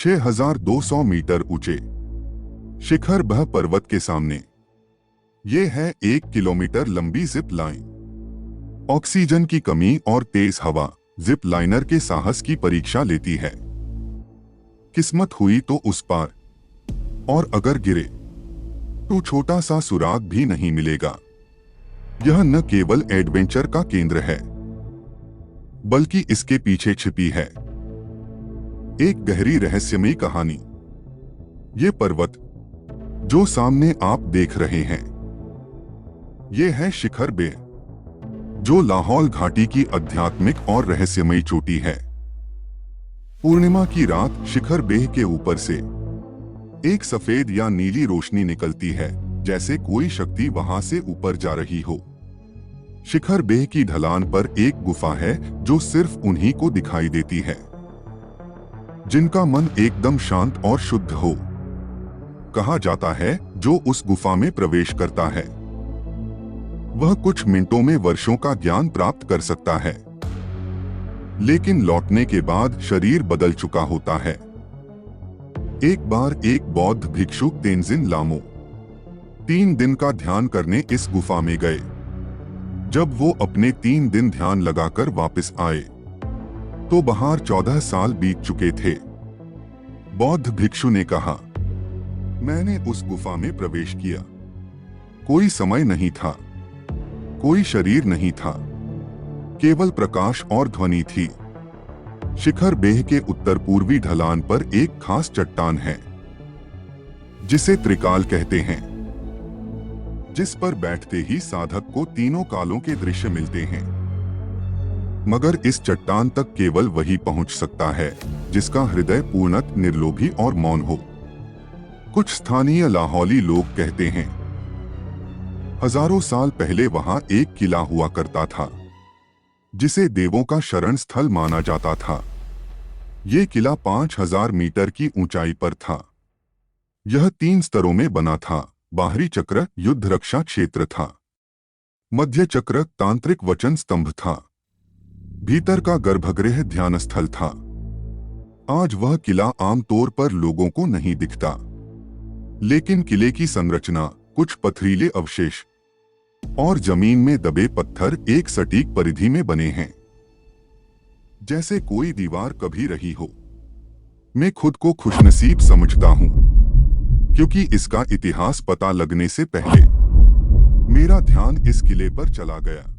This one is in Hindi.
6200 मीटर ऊंचे शिखर बह पर्वत के सामने। ये है 1 किलोमीटर लंबी जिप लाइन। ऑक्सीजन की कमी और तेज हवा जिप लाइनर के साहस की परीक्षा लेती है। किस्मत हुई तो उस पार, और अगर गिरे तो छोटा सा सुराग भी नहीं मिलेगा। यह न केवल एडवेंचर का केंद्र है, बल्कि इसके पीछे छिपी है एक गहरी रहस्यमयी कहानी। ये पर्वत जो सामने आप देख रहे हैं, ये है शिखर बेह, जो लाहौल घाटी की आध्यात्मिक और रहस्यमयी चोटी है। पूर्णिमा की रात शिखर बेह के ऊपर से एक सफेद या नीली रोशनी निकलती है, जैसे कोई शक्ति वहां से ऊपर जा रही हो। शिखर बेह की ढलान पर एक गुफा है जो सिर्फ उन्हीं को दिखाई देती है, जिनका मन एकदम शांत और शुद्ध हो। कहा जाता है जो उस गुफा में प्रवेश करता है, वह कुछ मिनटों में वर्षों का ज्ञान प्राप्त कर सकता है, लेकिन लौटने के बाद शरीर बदल चुका होता है। एक बार एक बौद्ध भिक्षु तेंजिन लामो 3 दिन का ध्यान करने इस गुफा में गए। जब वो अपने 3 दिन ध्यान लगाकर वापस आए तो बाहर 14 साल बीत चुके थे। बौद्ध भिक्षु ने कहा, मैंने उस गुफा में प्रवेश किया। कोई समय नहीं था, कोई शरीर नहीं था, केवल प्रकाश और ध्वनि थी। शिखर बेह के उत्तर पूर्वी ढलान पर एक खास चट्टान है, जिसे त्रिकाल कहते हैं, जिस पर बैठते ही साधक को तीनों कालों के दृश्य मिलते हैं। मगर इस चट्टान तक केवल वही पहुंच सकता है जिसका हृदय पूर्णत निर्लोभी और मौन हो। कुछ स्थानीय लाहौली लोग कहते हैं, हजारों साल पहले वहां एक किला हुआ करता था, जिसे देवों का शरण स्थल माना जाता था। ये किला 5000 मीटर की ऊंचाई पर था। यह 3 स्तरों में बना था। बाहरी चक्र युद्ध रक्षा क्षेत्र था, मध्य चक्र तांत्रिक वचन स्तंभ था, भीतर का गर्भगृह ध्यान स्थल था। आज वह किला आमतौर पर लोगों को नहीं दिखता, लेकिन किले की संरचना, कुछ पथरीले अवशेष और जमीन में दबे पत्थर एक सटीक परिधि में बने हैं, जैसे कोई दीवार कभी रही हो। मैं खुद को खुशनसीब समझता हूं, क्योंकि इसका इतिहास पता लगने से पहले मेरा ध्यान इस किले पर चला गया।